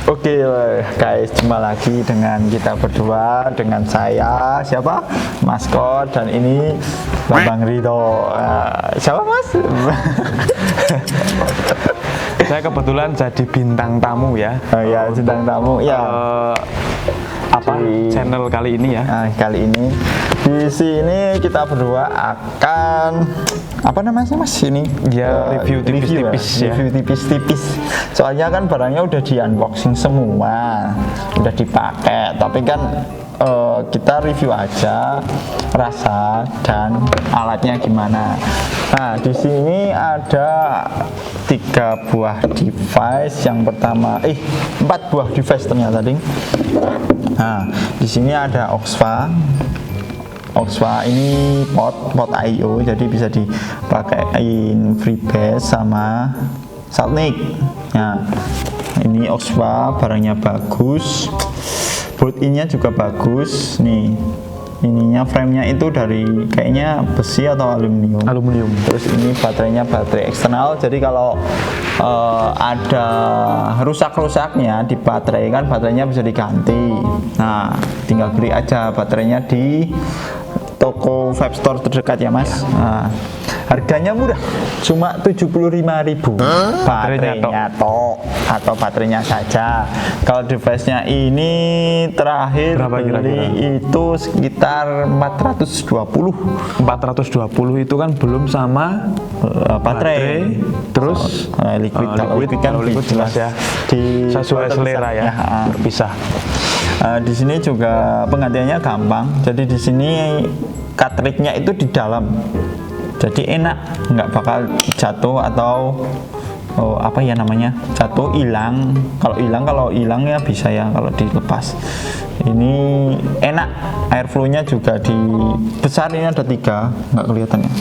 Oke guys, jumpa lagi dengan kita berdua, dengan saya siapa? Maskot, dan ini Bambang Ridho. Siapa Mas? Saya kebetulan jadi bintang tamu ya. Oh ya, bintang tamu ya. Channel kali ini ya. Kali ini di sini kita berdua akan apa namanya Mas ini? Ya, review tipis-tipis ya. Review tipis-tipis. Soalnya kan barangnya udah di unboxing semua, udah dipakai, tapi kan kita review aja rasa dan alatnya gimana. Nah, di sini ada 3 buah device. Yang pertama, 4 buah device ternyata, ding. Nah, di sini ada Oxfa ini pot I/O, jadi bisa dipakein FreeBSD sama SoundNIC. Nah, ini Oxfa barangnya bagus, board in-nya juga bagus nih. Ininya frame-nya itu dari kayaknya besi atau aluminium. Terus ini baterainya baterai eksternal, jadi kalau ada rusak-rusaknya di baterai kan baterainya bisa diganti. Nah, tinggal beli aja baterainya di toko vape store terdekat ya Mas. Nah, harganya murah, cuma 75.000 baterainya tok atau baterainya saja. Kalau device-nya ini terakhir beli itu sekitar 420. 420 itu kan belum sama baterai. Terus liquid kan liquid jelas ya. Sesuai selera ya, berpisah. Di sini juga penggantiannya gampang. Jadi di sini cartridge-nya itu di dalam. Jadi enak, nggak bakal jatuh atau jatuh hilang. Kalau hilang ya bisa ya kalau dilepas. Ini enak, airflow-nya juga di besar, ini ada 3, nggak kelihatan ya.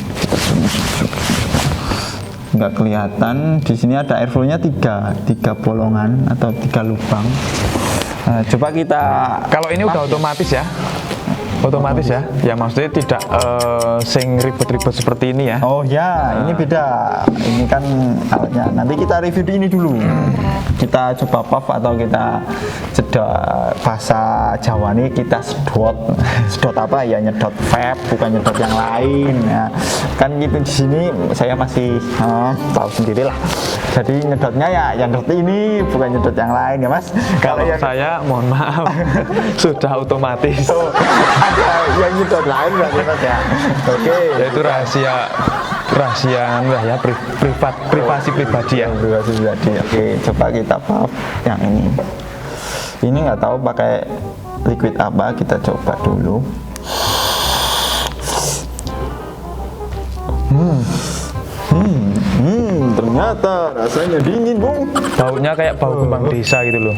Nggak kelihatan. Di sini ada airflow-nya 3 bolongan atau 3 lubang. Coba kita. Kalau ini udah otomatis ya. Otomatis ya, ya maksudnya tidak sing ribet-ribet seperti ini ya. Oh ya, ini beda. Ini kan alatnya. Nanti kita review di ini dulu. Kita coba puff atau kita sedot, bahasa Jawa nih kita sedot. Sedot apa ya? Nyedot vape, bukan nyedot yang lain. Ya. Kan gitu di sini saya masih tahu sendiri lah. Jadi nyedotnya ya yang nyedot ini, bukan nyedot yang lain ya Mas. Kalau saya mohon maaf sudah otomatis. Yang nyedot lain berarti Mas ya. Oke. Ya itu rahasia ya, privasi pribadi ya. Privasi pribadi. Oke, coba kita puff yang ini. Ini nggak tahu pakai liquid apa, kita coba dulu. Ternyata rasanya dingin, Bung. Baunya kayak bau kembang desa gitu loh.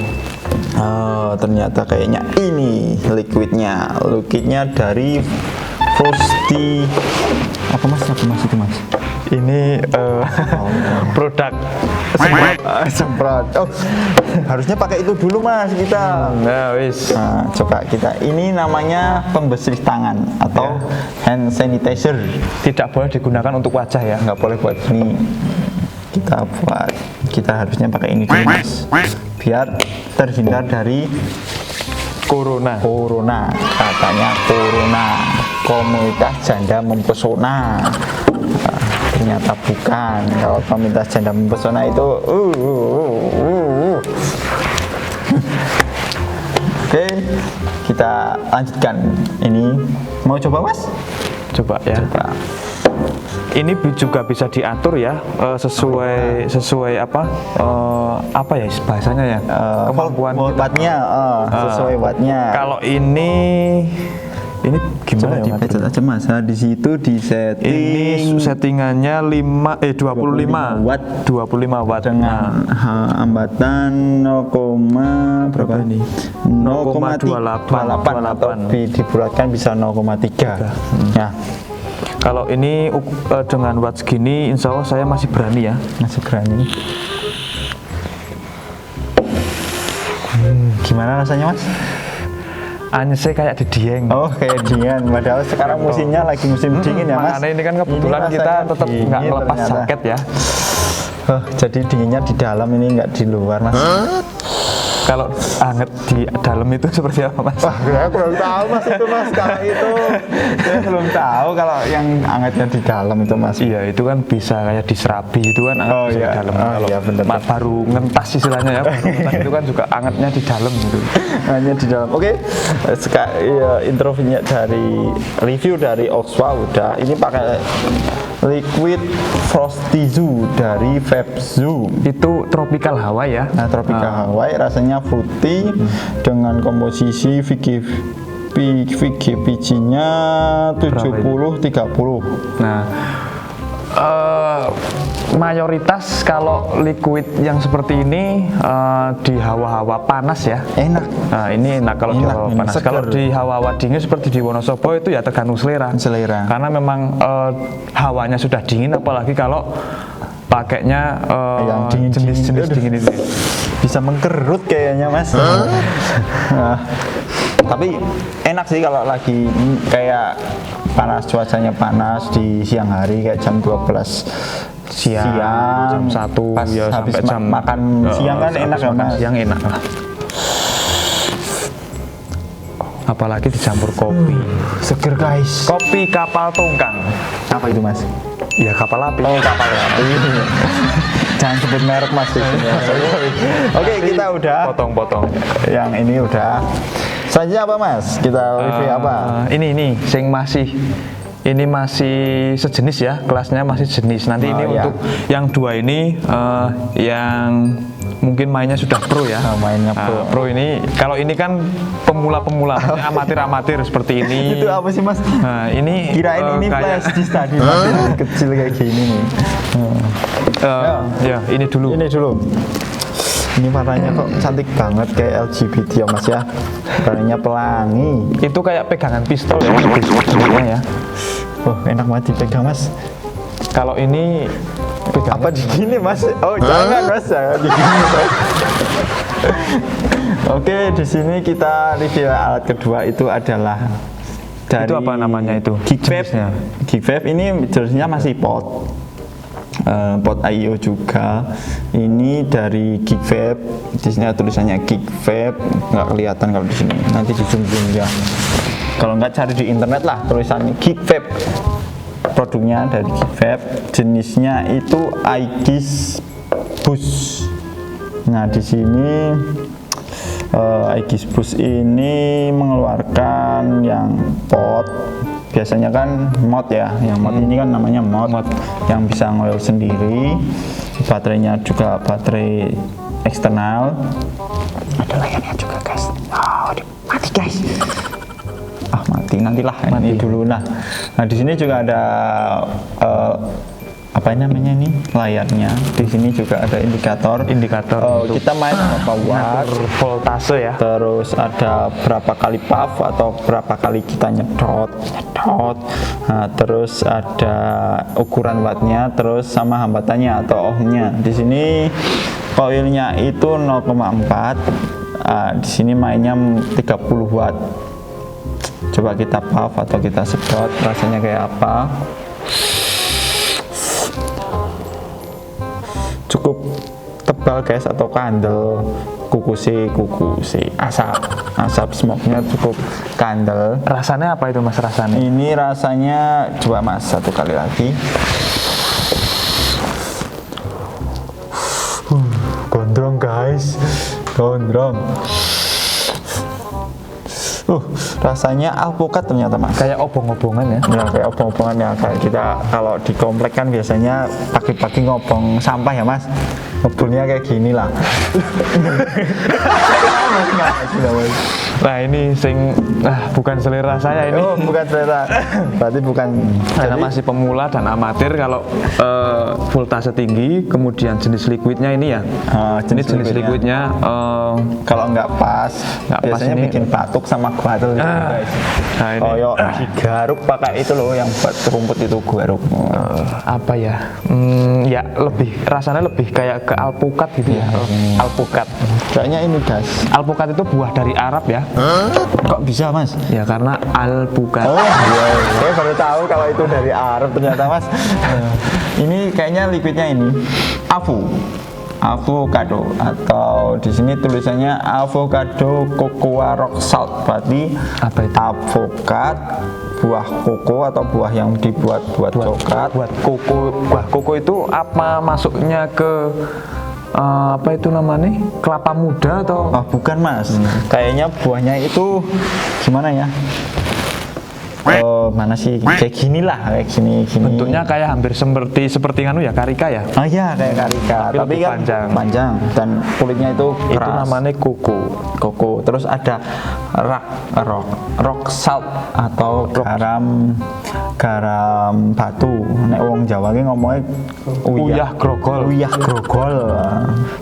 Ternyata kayaknya ini liquidnya dari Frosty. Apa mas itu mas? Ini produk semprot. Oh, harusnya pakai itu dulu mas kita. Nah, wis. Nah, coba kita. Ini namanya pembersih tangan atau hand sanitizer. Tidak boleh digunakan untuk wajah ya. Nggak boleh buat ini. Kita harusnya pakai ini dulu mas, biar terhindar dari corona. Katanya corona, komunitas janda mempesona. Ternyata bukan. Kalau komunitas janda mempesona itu Oke, kita lanjutkan. Ini mau coba mas? Coba ya. Ini juga bisa diatur ya, sesuai apa ya bahasanya ya, kemampuan wattnya, sesuai wattnya. Kalau ini gimana ya? Dipencet aja mas. Nah, di situ di setting. Ini settingannya 25 watt dengan hambatan 0,28 atau dibulatkan bisa 0,3. Ya. Kalau ini dengan watt segini, insya Allah saya masih berani ya. Gimana rasanya mas? Anjay kayak di Dieng. Oh, kayak Dieng. Padahal sekarang musimnya lagi musim dingin ya mas. Makanya ini kan kebetulan kita tetap nggak melepas jaket ya. Jadi dinginnya di dalam ini, nggak di luar mas. kalau anget di dalam itu seperti apa mas? Wah, saya belum tahu mas itu mas kalau itu saya belum tahu kalau yang angetnya di dalam itu mas. Iya itu kan bisa kayak diserabi itu kan anget Oh, bisa iya. di dalam. Oh, Kalau iya, bener. baru ngentas istilahnya ya, baru ngentas itu kan juga angetnya di dalam gitu. Hanya di dalam. Oke, ya, intronya dari review dari Oxwa udah. Ini pakai liquid frosty zoo dari Vape Zoo. Itu tropical Hawaii ya. Nah, tropical Hawaii rasanya fruity dengan komposisi VGBG-nya 70-30. Nah, mayoritas kalau liquid yang seperti ini di hawa-hawa panas ya. Enak. Nah, ini enak kalau di Enak, hawa ini panas. seger. Kalau di hawa-hawa dingin seperti di Wonosobo itu ya tergantung selera. Selera. Karena memang hawanya sudah dingin, apalagi kalau pakainya Yang dingin-dingin. jenis dingin itu. Bisa mengkerut kayaknya mas. Nah, tapi enak sih kalau lagi kayak panas, cuacanya panas di siang hari kayak jam 12 siang, jam 1 pas ya habis sampai jam makan siang kan enak ya makan mas. siang enak lah. Apalagi dicampur kopi. Seger guys. Kopi kapal tongkang. Apa itu mas? Ya kapal api. Oh kapal ya. Jangan sebut merek mas. Oke kita udah. Potong-potong. Yang ini udah. Selanjutnya apa mas? Kita review apa? Ini ini masih sejenis ya, kelasnya masih sejenis. Nanti ini iya. untuk yang dua ini yang mungkin mainnya sudah pro ya. Mainnya pro. Pro ini kalau ini kan pemula-pemula, maksudnya amatir-amatir seperti ini. Itu apa sih mas? Nah, ini Kirain ini kayak flash disk tadi mas. Kecil kayak gini nih. ya ini dulu. Ini dulu. Ini warnanya kok cantik banget kayak LGBT ya mas ya. Warnanya pelangi. Itu kayak pegangan pistol ya, sebenarnya ya. Oh enak banget dipegang mas. Kalau ini Apa di gini mas? Oh jangan mas, jangan di gini mas. Oke di sini kita review alat kedua itu adalah dari Itu apa namanya itu? Jenisnya? Geek Vape ini jenisnya masih pot. Pot IO juga. Ini dari Geek Vape. Di sini ada tulisannya Geek Vape, nggak kelihatan kalau di sini. Nanti di zoom ya. Kalau nggak cari di internet lah tulisannya Geek Vape. Produknya dari Geek Vape, jenisnya itu Aegis Boost. Nah di sini Aegis Boost ini mengeluarkan yang pot. Biasanya kan mod ya, yang mod ini kan namanya mod, yang bisa ngoil sendiri. Baterainya juga baterai eksternal. Ada layarnya juga guys. Oh, mati guys. Mati nantilah ini dulu. Nah di sini juga ada apa namanya ini layarnya. Di sini juga ada indikator untuk kita main berapa watt, voltase ya. terus ada berapa kali puff atau berapa kali kita nyedot. Nah, terus ada ukuran wattnya, terus sama hambatannya atau ohmnya. Di sini koilnya itu 0,4. Di sini mainnya 30 watt. Coba kita puff atau kita sedot rasanya kayak apa. Cukup tebal guys, atau kandel kukusi asap smoke-nya cukup kandel. Rasanya apa itu mas rasanya? Ini rasanya coba mas satu kali lagi. Gondrong guys, gondrong. Rasanya alpukat ternyata mas. Kayak obong-obongan ya. Ya kayak obong-obongan ya, kayak kita kalau di komplek kan biasanya pagi-pagi ngobong sampah ya mas. Ngebulnya kayak gini lah. Nah ini bukan selera saya ini. Oh bukan selera. Berarti bukan. Karena masih pemula dan amatir. Kalau voltase tinggi, kemudian jenis liquidnya ini ya. Jenis liquidnya kalau nggak pas biasanya ini, bikin batuk sama gatel gitu guys. Nah ini digaruk pakai itu loh yang buat rumput itu garuk. Apa ya? Ya rasanya lebih kayak ke alpukat gitu ya. Alpukat. Kayaknya ini guys. Alpukat itu buah dari Arab ya. Kok bisa mas? Ya karena alpukat. Oh iya, saya baru tahu kalau itu dari Arab ternyata mas. Ini kayaknya liquidnya ini Afu. avocado, atau di sini tulisannya avocado cocoa rock salt. Berarti Apa itu? avokat, buah koko atau buah yang dibuat buat coklat. Buat buah koko itu apa masuknya ke apa itu namanya? Kelapa muda atau Oh bukan mas, kayaknya buahnya itu gimana ya? Mana sih? Kayak gini lah, kayak gini. bentuknya kayak hampir seperti anu ya, karika ya? Ah ya kayak karika, Tapi tapi lebih kan panjang dan kulitnya itu Itu keras. namanya koko. Koko. Terus ada rock salt atau garam batu. Nek wong Jawa ki ngomongnya Uyah grogol. Uyah grogol.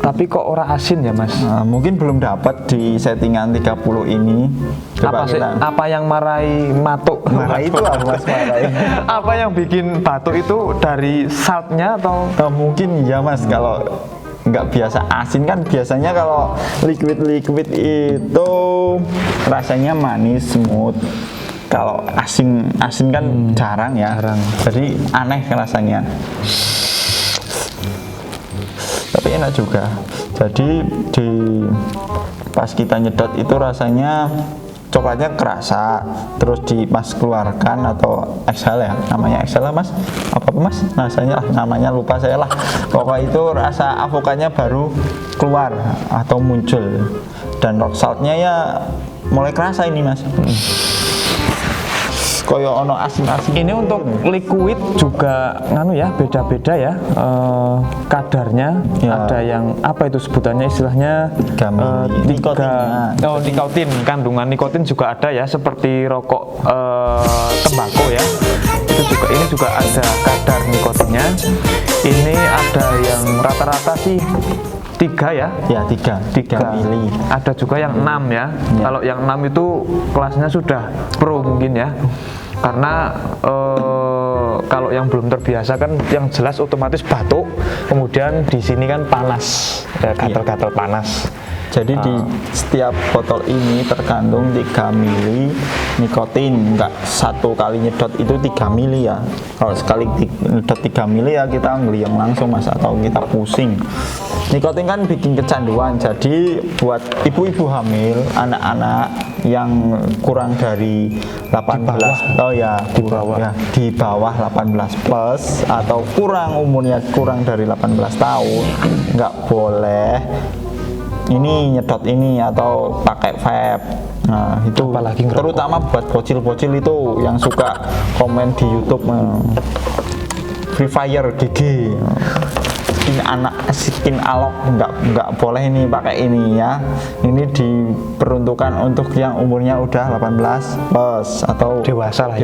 Tapi kok ora asin ya mas? Mungkin belum dapat di settingan 30 ini. Coba Apa yang marahi matuk? Marah itu aku mas marai. Apa yang bikin batuk itu dari saltnya atau? Mungkin ya mas, kalau nggak biasa asin kan biasanya kalau liquid itu rasanya manis smooth. Kalau asin kan jarang ya. Jarang. Jadi aneh rasanya. Tapi enak juga. Jadi pas kita nyedot itu rasanya coklatnya kerasa, terus pas keluarkan atau exhale ya, namanya exhale mas, apa mas rasanya namanya lupa saya lah, pokoknya itu rasa avokadnya baru keluar atau muncul, dan rock saltnya ya mulai kerasa ini mas. Koyo ono asin-asin. Ini untuk liquid juga nganu ya, beda-beda ya kadarnya. Ya. Ada yang apa itu sebutannya istilahnya nikotin. Kandungan nikotin juga ada ya, seperti rokok tembakau ya. Ini juga ada kadar nikotinnya. Ini ada yang rata-rata sih 3 ya? Ya 3 mili. Ada juga yang 6 ya. Kalau yang 6 itu kelasnya sudah pro mungkin ya. Karena kalau yang belum terbiasa kan yang jelas otomatis batuk, kemudian di sini kan panas, gatal-gatal panas. Jadi di setiap botol ini terkandung 3 mili nikotin. Enggak satu kali nyedot itu 3 mili ya. Kalau sekali nyedot 3 mili ya kita ngeliyeng langsung mas, atau kita pusing. Nikotin kan bikin kecanduan. Jadi buat ibu-ibu hamil, anak-anak yang kurang dari 18 di bawah 18 plus atau umurnya kurang dari 18 tahun nggak boleh ini nyedot ini atau pakai vape. Nah itu apalagi terutama buat bocil-bocil itu yang suka komen di YouTube Free Fire GG, skin alok nggak boleh ini pakai ini ya. Ini diperuntukkan untuk yang umurnya udah 18 plus atau dewasa lah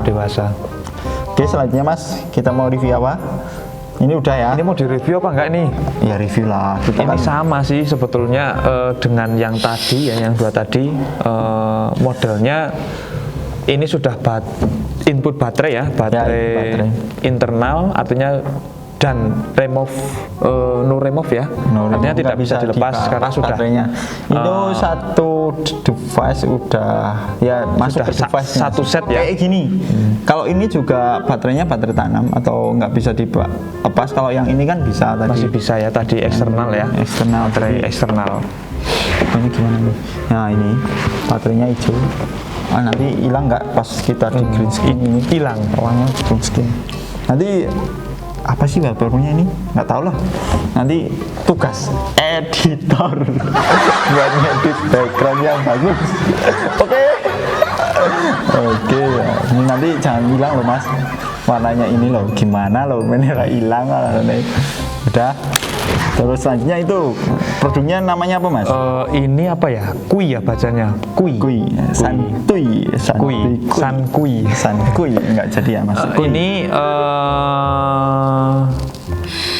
dewasa. Oke, selanjutnya mas, kita mau review apa? Ini udah ya? Ini mau direview apa enggak nih? Ya review lah. Ini sama sih sebetulnya dengan yang tadi ya, yang 2 tadi modelnya ini sudah input baterai ya, baterai internal artinya dan no remove ya, artinya tidak bisa dilepas karena sudah baterainya. Itu satu device udah ya masuk ke device satu set ya. Kayak gini. Kalau ini juga baterainya baterai tanam atau nggak bisa dilepas. Kalau yang ini kan bisa tadi. Masih bisa ya tadi eksternal ya. Eksternal, baterai eksternal. Ini gimana nih? Nah ini baterainya hijau. Nanti hilang nggak pas kita di green screen ini? Hilang. Warnanya green screen. Nanti apa sih wallpapernya ini? Nggak tahu lah. Nanti tugas editor buat ngedit background yang bagus. Oke. Oke ya. Ini nanti jangan hilang loh mas. Warnanya ini loh. Gimana loh? Merah hilang lah. Udah. Terus selanjutnya itu produknya namanya apa mas? Ini apa ya? Kui ya bacanya. Kui. Sankui. Enggak jadi ya mas. Ini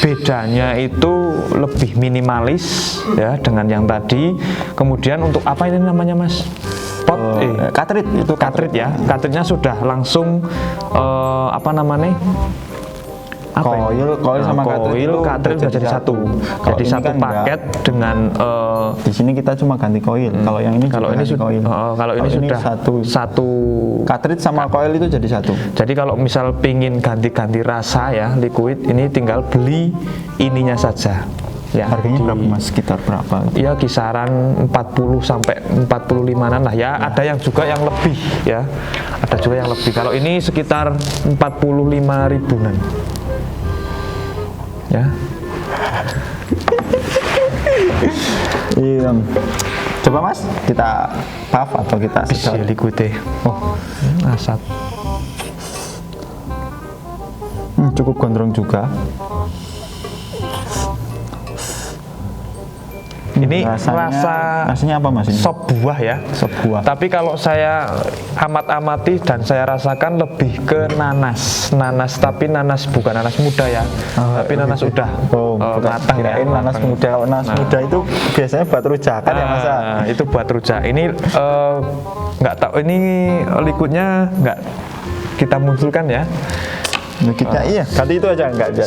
bedanya itu lebih minimalis ya dengan yang tadi. Kemudian untuk apa ini namanya mas? Cartridge itu cartridge ya. Cartridge-nya sudah langsung apa namanya? Coil sama cartridge jadi satu. Jadi satu paket dengan di sini kita cuma ganti coil. Kalau yang ini sudah satu cartridge sama coil itu jadi satu. Jadi kalau misal pingin ganti-ganti rasa ya liquid, ini tinggal beli ininya saja. Ya, Harganya berapa mas? Sekitar berapa? Ya kisaran 40 sampai 45-an lah ya. Ada yang juga yang lebih ya. Ada juga yang lebih. Kalau ini sekitar 45 ribuan. Ya. Iya. Coba mas, kita puff atau kita sedot? Bisa likute. Oh, Asap. cukup gondrong juga. Ini rasanya apa mas ini? sop buah ya. Sop buah. Tapi kalau saya amati dan saya rasakan lebih ke nanas. Tapi nanas bukan nanas muda ya. Tapi nanas udah matang ya. Kirain nanas muda. Kalau nanas muda itu biasanya buat rujak kan ya mas? Itu buat rujak. Ini nggak tahu ini liquidnya nggak kita munculkan ya. Kita iya. Ganti itu aja enggak jadi.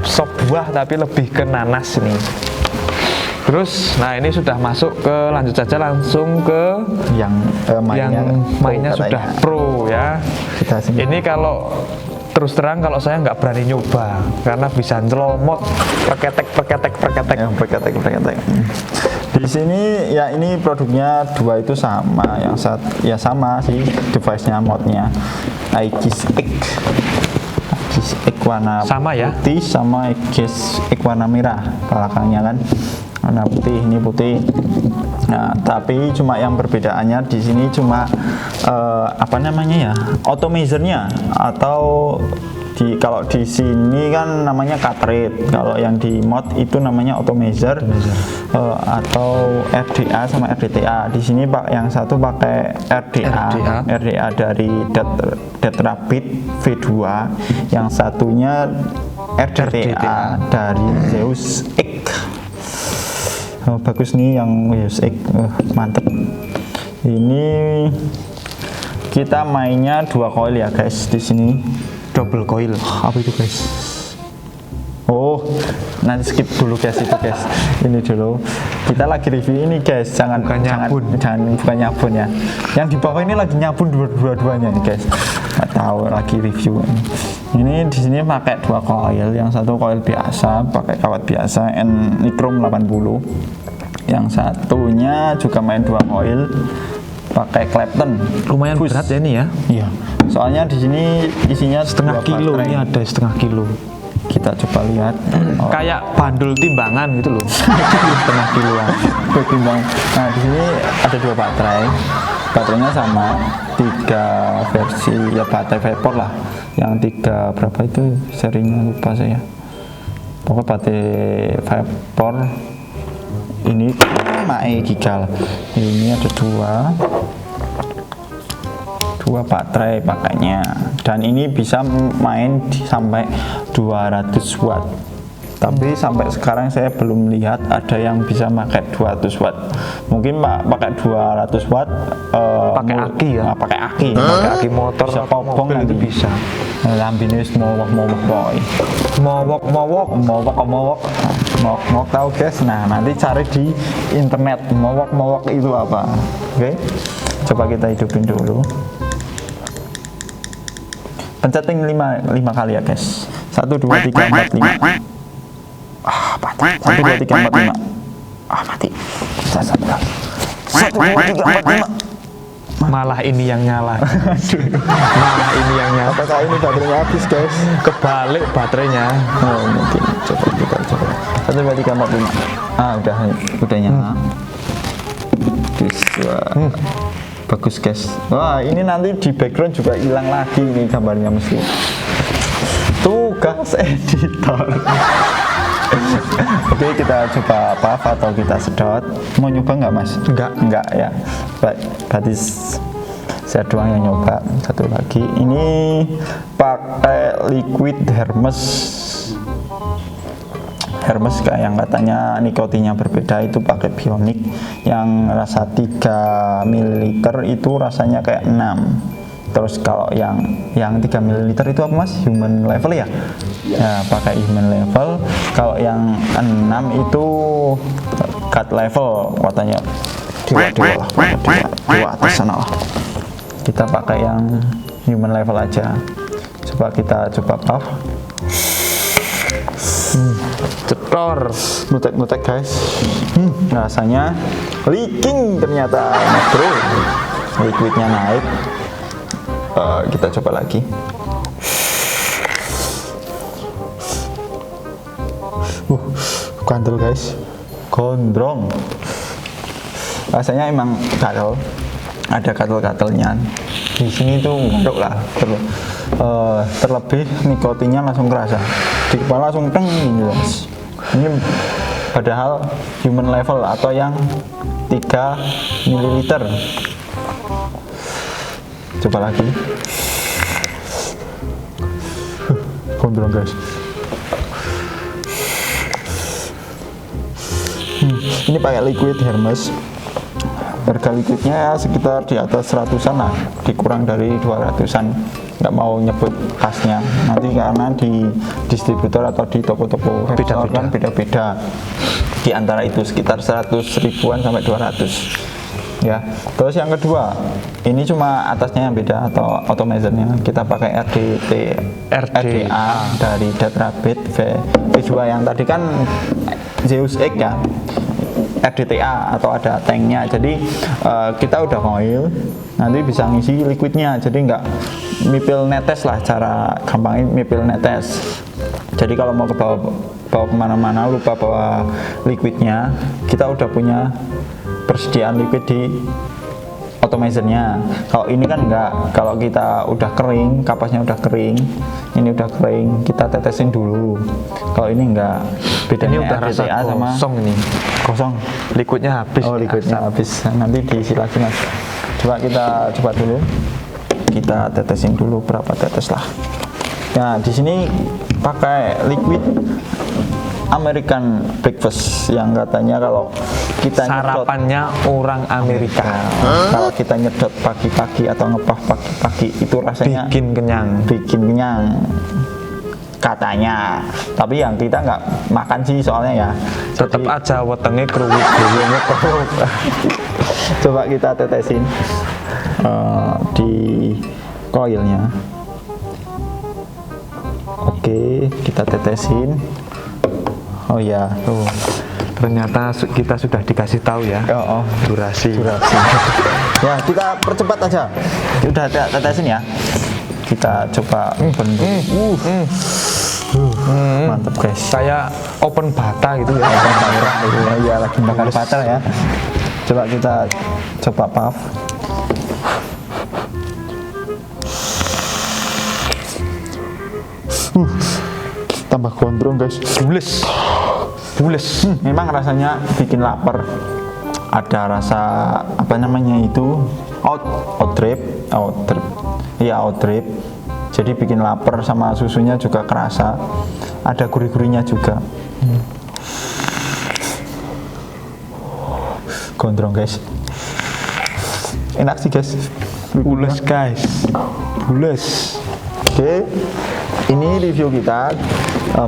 Sop buah tapi lebih ke nanas ini. Terus, nah ini sudah masuk ke lanjut saja langsung ke yang mainnya sudah pro ya. Ini kalau terus terang kalau saya nggak berani nyoba karena bisa nyelomot perketek. Di sini ya ini produknya dua itu sama, yang ya sama sih device-nya modnya Aegis X warna sama ya? putih sama Aegis X warna merah belakangnya kan. Warna putih, ini putih. Nah, tapi cuma yang perbedaannya di sini cuma apa namanya ya, automazernya atau kalau di sini kan namanya cartridge, kalau yang di mod itu namanya automazer atau RDA sama RDTA. Di sini pak yang satu pakai RDA dari Tetrabit V2, yang satunya RDTA dari Zeus X. Bagus nih yang Zeus X, mantep. Ini kita mainnya 2 coil ya guys di sini. Double coil. Apa itu guys? Oh, nanti skip dulu guys itu guys. Ini dulu. Kita lagi review ini guys. Jangan bukan nyabun ya. Yang di bawah ini lagi nyabun dua-duanya nih guys. Nggak tahu lagi review ini. Ini di sini pakai 2 coil. Yang satu coil biasa, pakai kawat biasa Nichrome 80. Yang satunya juga main 2 coil, pakai Clapton. Lumayan berat ya ini ya. Iya. Soalnya di sini isinya setengah kilo, ini ada setengah kilo. Kita coba lihat. Kayak bandul timbangan gitu loh. Setengah kiloan. Timbang. Nah di sini ada 2 baterai. Baterainya sama, 3 versi ya baterai vapor lah. Yang 3 berapa itu serinya lupa saya. Pokoknya baterai vapor ini Mae Gigal. Ini ada 2 baterai pakainya, dan ini bisa main sampai 200 watt. Tapi sampai sekarang saya belum lihat ada yang bisa pakai 200 watt. Mungkin pakai 200 watt pakai aki ya. Pakai aki motor bisa popong itu bisa. Lambine wis mowok boy. Mowok tahu guys. Nah, nanti cari di internet mowok itu apa. Oke. Coba kita hidupin dulu. Penceting 5 kali ya guys. 1 2 3 4 5. Mati. 1 2 3 4 5. Mati. 1 2 3 4 5. Malah ini yang nyala. Apakah ini baterainya habis guys? Kebalik baterainya. Oh mungkin. Coba kita coba. 1 2 3 4 5. Udah nyala. Bisa. Bagus guys. Wah ini nanti di background juga hilang lagi ini gambarnya mesti. Tugas editor. Oke kita coba puff atau kita sedot. Mau nyoba nggak mas? Enggak ya. Berarti saya doang yang nyoba. Satu lagi. Ini pakai liquid Hermes kayak yang katanya nikotinnya berbeda, itu pakai Bionic yang rasa 3 ml itu rasanya kayak 6. Terus kalau yang 3 ml itu apa mas? Human level ya? Ya pakai human level. Kalau yang 6 itu God level katanya. Dewa atas sana lah. Kita pakai yang human level aja. Coba kita puff. Ror. Nutek guys. Rasanya leaking ternyata, bro. Liquidnya naik. Kita coba lagi. Kandel guys, gondrong. Rasanya emang gatel, ada gatel-gatelnya. Di sini tuh garuk lah, terlebih nikotinnya langsung kerasa di kepala, langsung teng gitu guys. Ini padahal human level atau yang 3 ml. Coba lagi. Gondrong guys. Ini pakai liquid Hermes. Harga liquidnya sekitar di atas 100-an lah, dikurang dari 200-an. Nggak mau nyebut khasnya nanti, karena di distributor atau di toko-toko herbal kan beda-beda. Di antara itu sekitar 100 ribuan sampai 200 ya. Terus yang kedua, ini cuma atasnya yang beda atau automizernya. Kita pakai RDA dari Dead Rabbit V2. Yang tadi kan Zeus X ya, RDTA atau ada tanknya. Jadi kita udah ngoil, nanti bisa ngisi liquidnya. Jadi nggak mipil netes lah, cara gampangnya mipil netes. Jadi kalau mau bawa kemana-mana lupa bawa liquidnya, kita udah punya persediaan liquid di automizernya. Kalau ini kan enggak, kalau kita udah kering, kapasnya udah kering, ini udah kering, kita tetesin dulu. Kalau ini enggak, bedanya ini udah rasa sama kosong ini. Kosong, liquidnya habis. Oh, liquidnya habis. Nanti diisi lagi mas. Coba kita coba dulu. Kita tetesin dulu berapa tetes lah. Nah, di sini pakai liquid American breakfast yang katanya kalau kita sarapannya orang Amerika. Kalau kita nyedot pagi-pagi atau ngepah pagi-pagi itu rasanya bikin kenyang katanya. Tapi yang kita nggak makan sih soalnya ya. Tetap aja wetenge kerupuk. Coba kita tetesin di coilnya. Oke, kita tetesin. Oh ya, ternyata kita sudah dikasih tahu ya. Durasi. Ya, kita percepat aja. Udah tetesin ya. Kita coba mantap guys. Kayak open bata gitu ya. Open bata gitu ya. Iya, lagi bakar bata ya. Coba kita coba puff. Tambah gondrong guys. Bules. Memang rasanya bikin lapar. Ada rasa apa namanya itu? Out drip. Jadi bikin lapar, sama susunya juga kerasa. Ada gurih-gurihnya juga. Gondrong guys. Enak sih guys. Bules guys. Oke. Ini review kita 4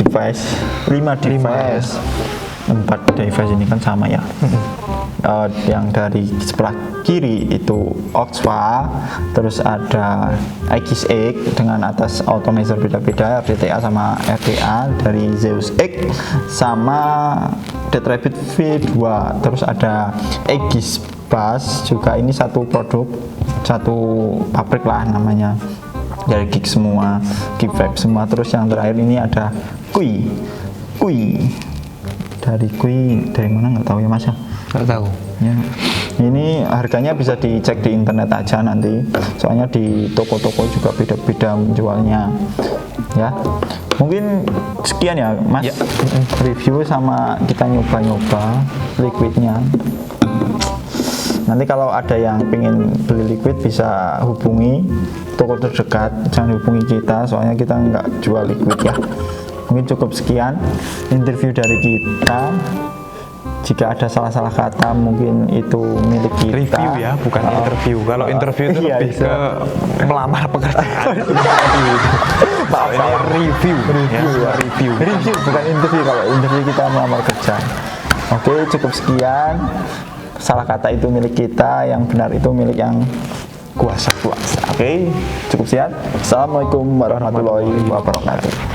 device, 5 device. 4 device ini kan sama ya. Yang dari sebelah kiri itu Oxva, terus ada X8 dengan atas automizer beda-beda, RDTA sama RDA dari Zeus X, sama Dead Rabbit V2, terus ada Aegis Bass juga. Ini satu produk, satu pabrik lah namanya, dari Geek semua, Geek Vibe semua. Terus yang terakhir ini ada Kui dari mana nggak tahu ya mas ya. Nggak tahu ya. Ini harganya bisa dicek di internet aja nanti, soalnya di toko-toko juga beda-beda menjualnya ya. Mungkin sekian ya mas ya. Review sama kita nyoba-nyoba liquidnya. Nanti kalau ada yang pengen beli liquid bisa hubungi toko terdekat, jangan hubungi kita soalnya kita nggak jual liquid ya. Mungkin cukup sekian interview dari kita. Jika ada salah-salah kata mungkin itu milik kita. Review ya, bukan interview. Kalau interview itu iya, lebih ke melamar pekerjaan. Maaf, ini review bukan interview. Kalau interview kita melamar kerja. Oke, cukup sekian. Salah kata itu milik kita, yang benar itu milik yang kuasa. Oke, cukup sekian. Assalamualaikum warahmatullahi wabarakatuh.